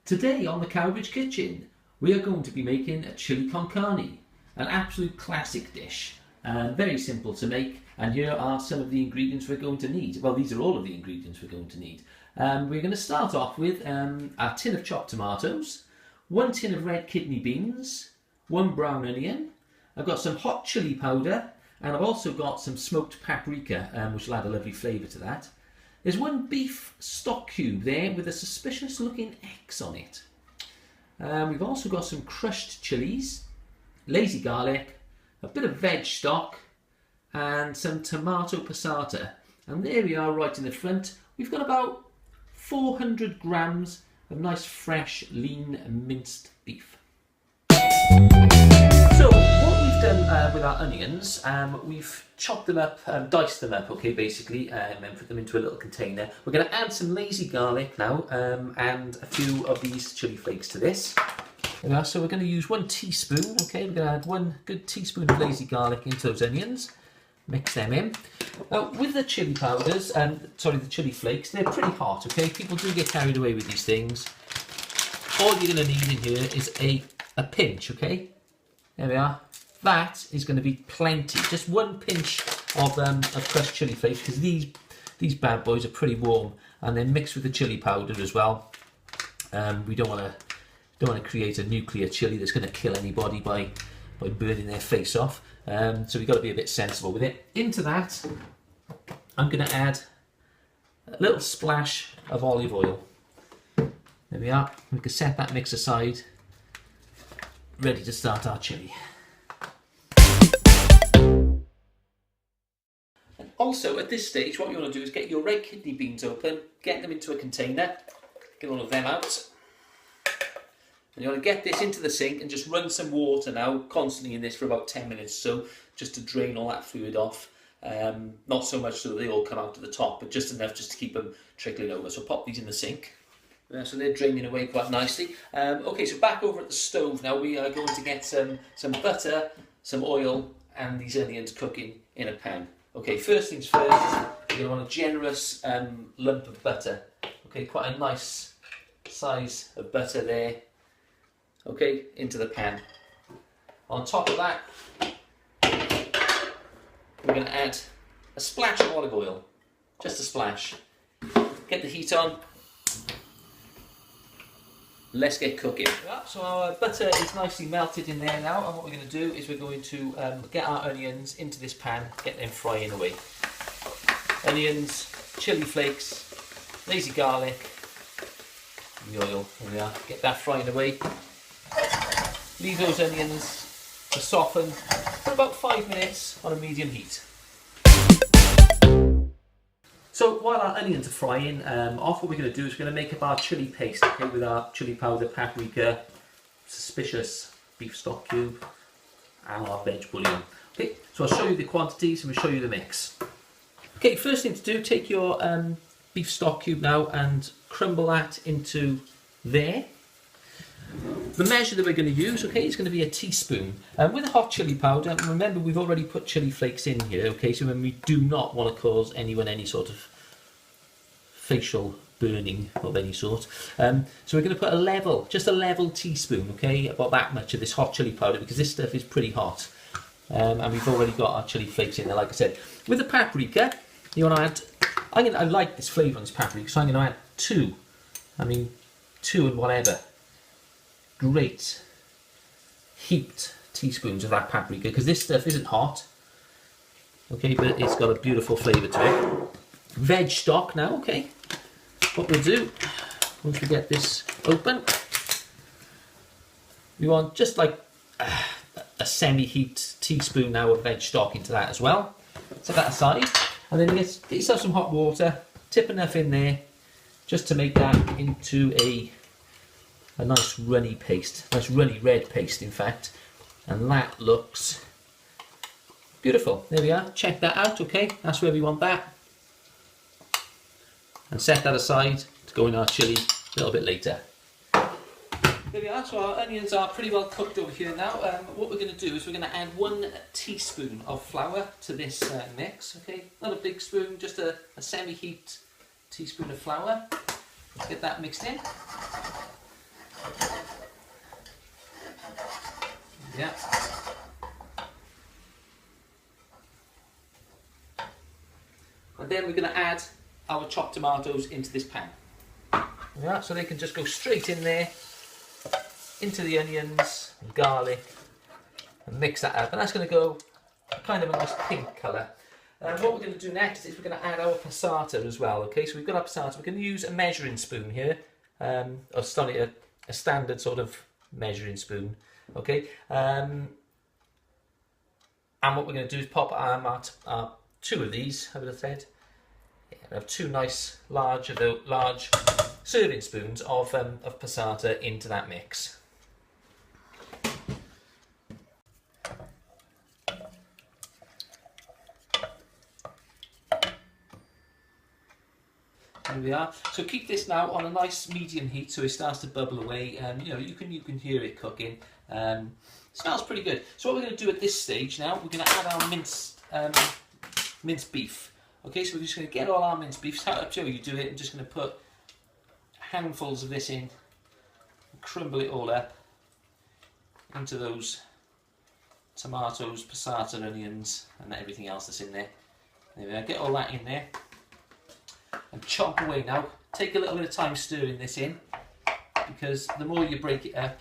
Today on the Cowbridge Kitchen, we are going to be making a chili con carne, an absolute classic dish, and very simple to make. And here are some of the ingredients we're going to need. Well, these are all of the ingredients we're going to need. We're going to start off with a tin of chopped tomatoes, 1 tin of red kidney beans, 1 brown onion. I've got some hot chili powder, and I've also got some smoked paprika, which will add a lovely flavour to that. There's 1 beef stock cube there with a suspicious looking X on it. We've also got some crushed chilies, lazy garlic, a bit of veg stock, and some tomato passata. And there we are right in the front. We've got about 400 grams of nice fresh lean minced beef. So what we've done with our onions, we've chopped them up, diced them up, okay, basically, and put them into a little container. We're going to add some lazy garlic now, and a few of these chili flakes to this. So we're going to use 1 teaspoon, okay, we're going to add 1 good teaspoon of lazy garlic into those onions. Mix them in. Now with the chili powders, the chili flakes, they're pretty hot, okay? People do get carried away with these things. All you're going to need in here is a pinch, okay? There we are. That is going to be plenty. Just 1 pinch of crushed chili flakes, because these bad boys are pretty warm, and then mixed with the chili powder as well. We don't want to create a nuclear chili that's going to kill anybody by burning their face off. So we've got to be a bit sensible with it. Into that, I'm going to add a little splash of olive oil. There we are. We can set that mix aside, ready to start our chili. And also at this stage, what you want to do is get your red kidney beans open, get them into a container, get all of them out. And you want to get this into the sink and just run some water now, constantly in this for about 10 minutes or so, just to drain all that fluid off. Not so much so that they all come out to the top, but just enough just to keep them trickling over. So pop these in the sink. So they're draining away quite nicely. Okay, so back over at the stove now, we are going to get some butter, some oil, and these onions cooking in a pan. Okay, first things first, you're going to want a generous lump of butter. Okay, quite a nice size of butter there. Okay, into the pan. On top of that, we're going to add a splash of olive oil. Just a splash. Get the heat on. Let's get cooking. So our butter is nicely melted in there now, and what we're going to do is we're going to get our onions into this pan, get them frying away. Onions, chili flakes, lazy garlic, the oil, there we are. Get that frying away. Leave those onions to soften for about 5 minutes on a medium heat. So while our onions are frying off, what we're going to do is we're going to make up our chili paste, okay, with our chili powder, paprika, suspicious beef stock cube, and our veg bouillon. Okay, so I'll show you the quantities and we'll show you the mix. Okay, first thing to do, take your beef stock cube now and crumble that into there. The measure that we're going to use, okay, is going to be a teaspoon. With the hot chili powder, remember we've already put chili flakes in here, okay, so when we do not want to cause anyone any sort of facial burning of any sort. So we're going to put just a level teaspoon, okay, about that much of this hot chili powder, because this stuff is pretty hot. And we've already got our chili flakes in there, like I said. With the paprika, you want to add, I like this flavour on this paprika, so I'm going to add 2 and whatever. Great heaped teaspoons of that paprika, because this stuff isn't hot, okay, but it's got a beautiful flavour to it. Veg stock now, okay. What we'll do, once we get this open, we want just like a semi-heaped teaspoon now of veg stock into that as well. Set that aside, and then get yourself some hot water, tip enough in there just to make that into a nice runny paste, nice runny red paste in fact, and that looks beautiful. There we are, check that out, okay, that's where we want that. And set that aside to go in our chilli a little bit later. There we are, so our onions are pretty well cooked over here now. What we're going to do is we're going to add 1 teaspoon of flour to this mix, okay, not a big spoon, just a semi-heaped teaspoon of flour. Let's get that mixed in. And then we're going to add our chopped tomatoes into this pan. Yeah, so they can just go straight in there, into the onions and garlic, and mix that up. And that's going to go kind of a nice pink colour. What we're going to do next is we're going to add our passata as well. Okay, so we've got our passata. We're going to use a measuring spoon here, or sorry, a standard sort of measuring spoon. Okay, and what we're going to do is pop our two of these. I would have said, yeah, we have two nice large serving spoons of passata into that mix. There we are. So keep this now on a nice medium heat so it starts to bubble away. You know, you can hear it cooking. Smells pretty good. So what we're going to do at this stage now, we're going to add our minced beef. Okay, so we're just going to get all our minced beef. How up to you do it. I'm just going to put handfuls of this in, crumble it all up into those tomatoes, passata, onions, and everything else that's in there. There we are. Get all that in there. And chop away now. Take a little bit of time stirring this in, because the more you break it up,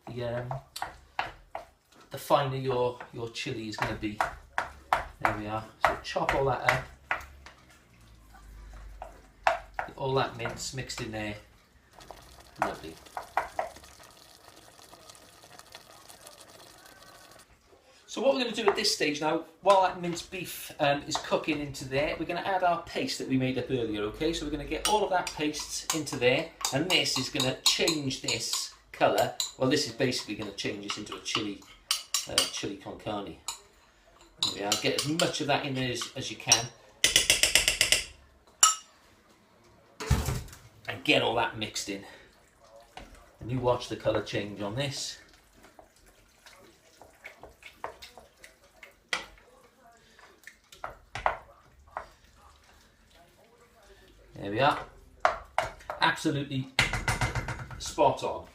the finer your chilli is going to be. There we are. So chop all that up. Get all that mince mixed in there. Lovely. So what we're going to do at this stage now, while that minced beef is cooking into there, we're going to add our paste that we made up earlier, okay? So we're going to get all of that paste into there, and this is going to change this colour. Well, this is basically going to change this into a chili con carne. There we are. Get as much of that in there as you can. And get all that mixed in. And you watch the colour change on this. There we are. Absolutely spot on.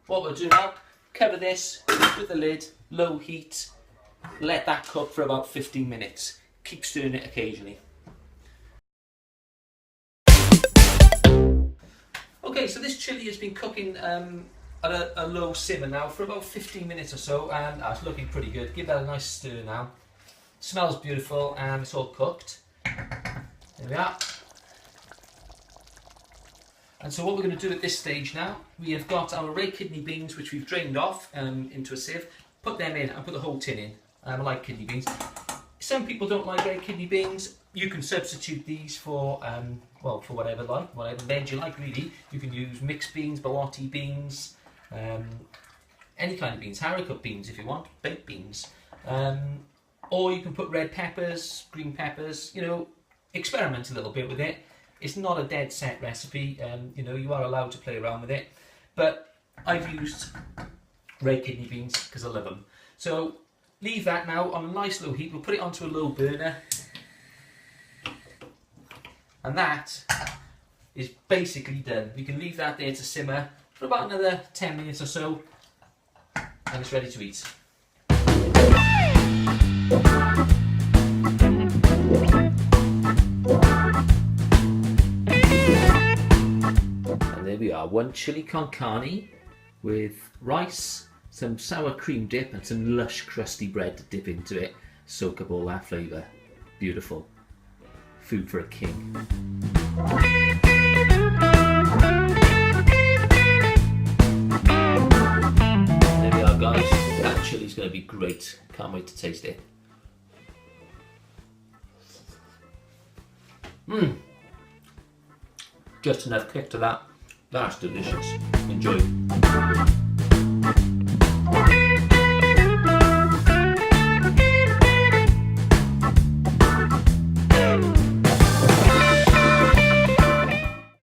What we'll do now, cover this with the lid, low heat, let that cook for about 15 minutes. Keep stirring it occasionally. Okay, so this chilli has been cooking at a low simmer now for about 15 minutes or so, and it's looking pretty good. Give that a nice stir now. Smells beautiful and it's all cooked. There we are. And so what we're going to do at this stage now, we have got our red kidney beans, which we've drained off into a sieve. Put them in and put the whole tin in. I like kidney beans. Some people don't like red kidney beans. You can substitute these for, well, for whatever veg you like really. You can use mixed beans, baloti beans, any kind of beans, haricot beans if you want, baked beans. Or you can put red peppers, green peppers, you know, experiment a little bit with it. It's not a dead set recipe, you know, you are allowed to play around with it, but I've used red kidney beans because I love them. So leave that now on a nice low heat. We'll put it onto a low burner, and that is basically done. We can leave that there to simmer for about another 10 minutes or so, and it's ready to eat. There we are, one chili con carne with rice, some sour cream dip and some lush crusty bread to dip into it. Soak up all that flavour. Beautiful. Food for a king. There we are guys, that chili's going to be great. Can't wait to taste it. Just enough kick to that. That's delicious. Enjoy.